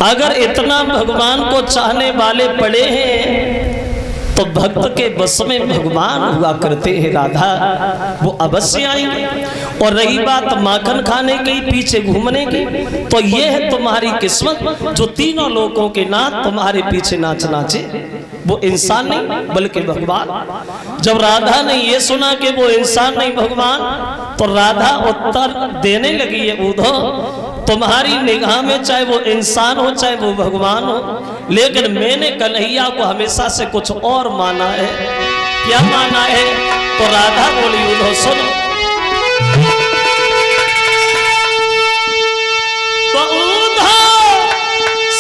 अगर इतना भगवान को चाहने वाले पड़े हैं तो भक्त के बस में भगवान हुआ करते हैं राधा, वो अवश्य आएंगे। और रही बात माखन खाने की, पीछे घूमने की, तो ये है तुम्हारी किस्मत जो तीनों लोगों के नाथ तुम्हारे पीछे नाच नाचे। वो इंसान नहीं बल्कि भगवान। जब राधा ने ये सुना कि वो इंसान नहीं भगवान, तो राधा उत्तर देने लगी है, उद्धव तुम्हारी निगाह में चाहे वो इंसान हो चाहे वो भगवान हो, लेकिन मैंने कन्हैया को हमेशा से कुछ और माना है। क्या माना है? तो राधा बोली, उद्धव सुनो। तो उद्धव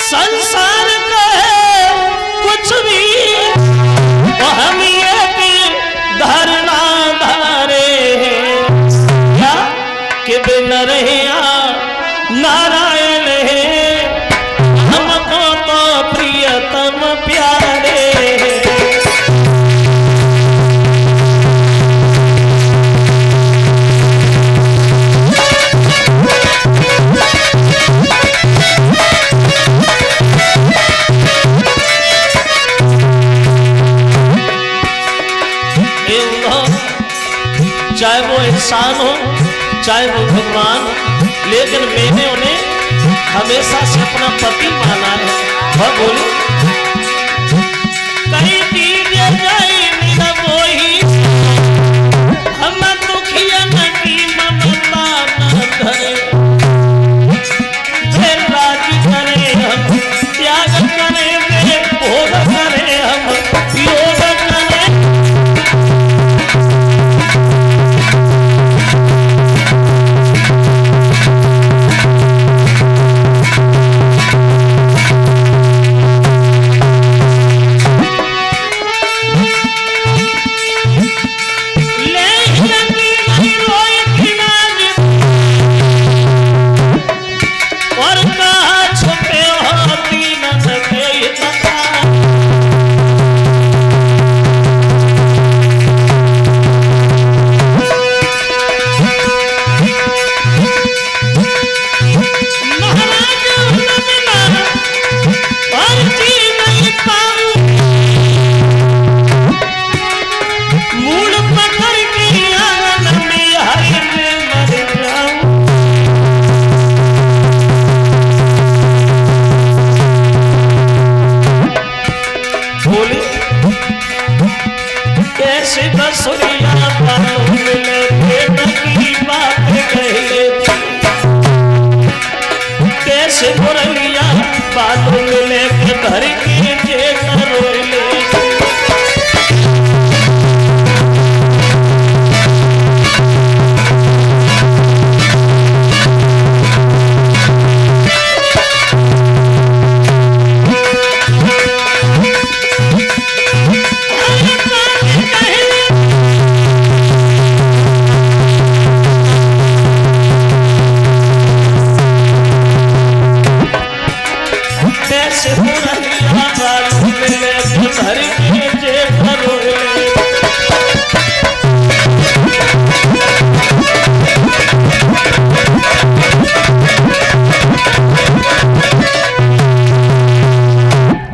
संसार का है कुछ भी, तो हम ये भी धरना धारे हैं क्या कि बिन रहे नारायण है, हमको तो प्रियतम प्यारे। चाहे वो इंसान हो चाहे वो भगवान, लेकिन मैंने उन्हें हमेशा से अपना पति माना है। वह बोली कहीं दीजिए जाए मेरा वही, हम दुखिया न की ममता न धरे, राजी करे हम त्याग करे, भोग करे हम योग करे।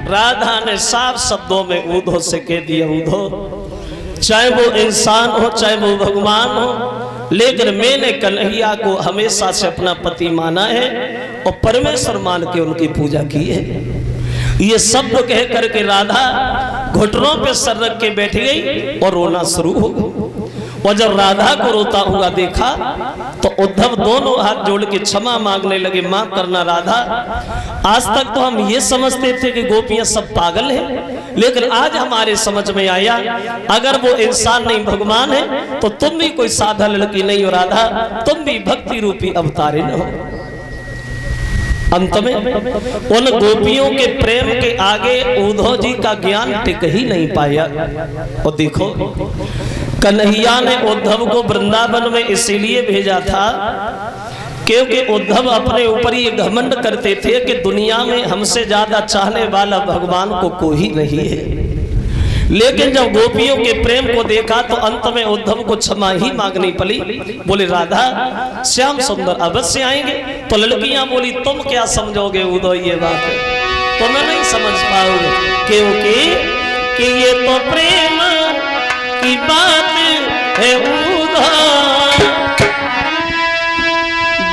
राधा ने साफ शब्दों में उद्धव से कह दिया, उद्धव चाहे वो इंसान हो चाहे वो भगवान हो, लेकिन मैंने कन्हैया को हमेशा से अपना पति माना है और परमेश्वर मान के उनकी पूजा की है। ये शब्द कह करके राधा घुटनों पे सर रख के बैठ गई और रोना शुरू हो गई। और जब राधा को रोता हुआ देखा तो उद्धव दोनों हाथ जोड़ के क्षमा मांगने लगे, माफ करना राधा, आज तक तो हम ये समझते थे कि गोपियां सब पागल हैं, लेकिन आज हमारे समझ में आया अगर वो इंसान नहीं भगवान है तो तुम भी कोई साधा लड़की नहीं हो राधा, तुम भी भक्ति रूपी अवतारिण हो। अंत में उन गोपियों के प्रेम के आगे उद्धव जी का ज्ञान टिक ही नहीं पाया। और देखो कन्हैया ने उद्धव को वृंदावन में इसीलिए भेजा था क्योंकि उद्धव अपने ऊपर ये घमंड करते थे कि दुनिया में हमसे ज्यादा चाहने वाला भगवान को कोई नहीं है। लेकिन जब गोपियों के प्रेम को देखा तो अंत में उद्धव को क्षमा ही मांगनी पड़ी। बोले राधा श्याम सुंदर अवश्य आएंगे। तो लड़कियां बोली तुम क्या समझोगे उद्धव ये बात तो मैं नहीं समझ पाओगे, क्योंकि ये तो प्रेम की बात है उद्धव,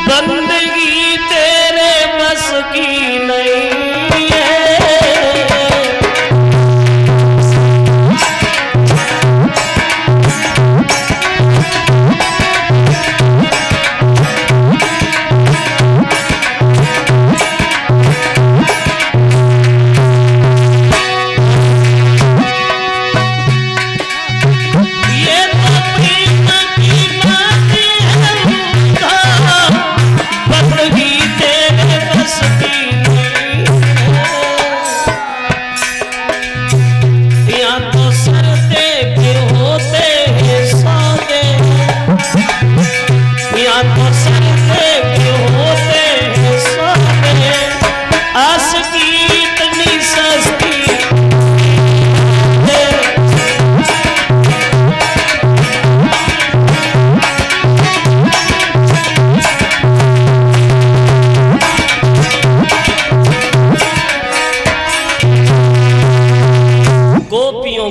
बंदगी तेरे बस की नहीं है।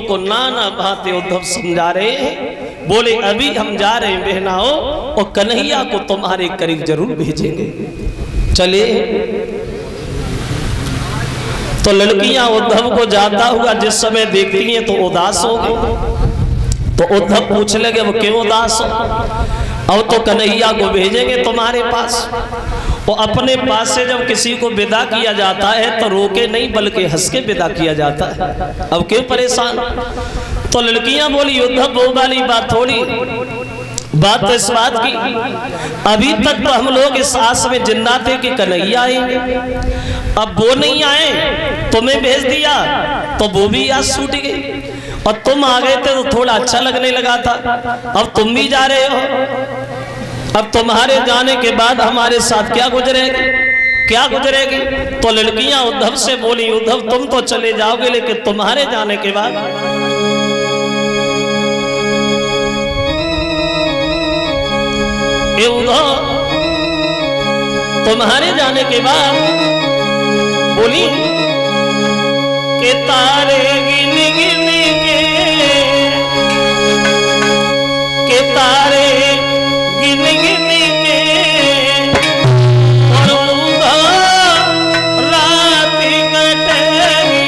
को नाना बातें उद्धव समझा रहे हैं। बोले अभी हम जा रहे हैं बहनाओं और कन्हैया को तुम्हारे करीब जरूर भेजेंगे, चले। तो लड़कियां उद्धव को जाता हुआ जिस समय देखती हैं तो उदास हो गई। तो उद्धव पूछ लगे वो क्यों उदास हो? अब तो कन्हैया को भेजेंगे तुम्हारे पास। वो अपने पास से जब किसी को विदा किया जाता है तो रोके नहीं बल्कि हंस के विदा किया जाता है। अब क्यों परेशान? तो लड़कियां बोली उद्धव वो वाली बात थोड़ी, बात तो इस बात की अभी तक तो हम लोग इस आस में जिंदा थे कि कन्हैया आएंगे, अब वो नहीं आए, तुम्हें भेज दिया तो वो भी आज छूट गई और तुम आ गए थे तो थोड़ा अच्छा लगने लगा था, अब तुम भी जा रहे हो। अब तुम्हारे जाने के बाद हमारे साथ क्या गुजरेगी, क्या गुजरेगी? तो लड़कियां उद्धव से बोली उद्धव तुम तो चले जाओगे लेकिन तुम्हारे जाने के बाद उद्धव तुम्हारे जाने के बाद बोली कि तारे गिन गिन के तारे गिन गिन के और रात कटेगी।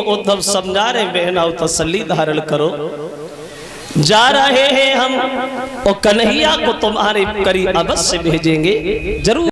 उद्धव समझा रहे बहना तसल्ली धारण करो, जा रहे हैं हम और कन्हैया को तुम्हारे करीब अवश्य भेजेंगे जरूर।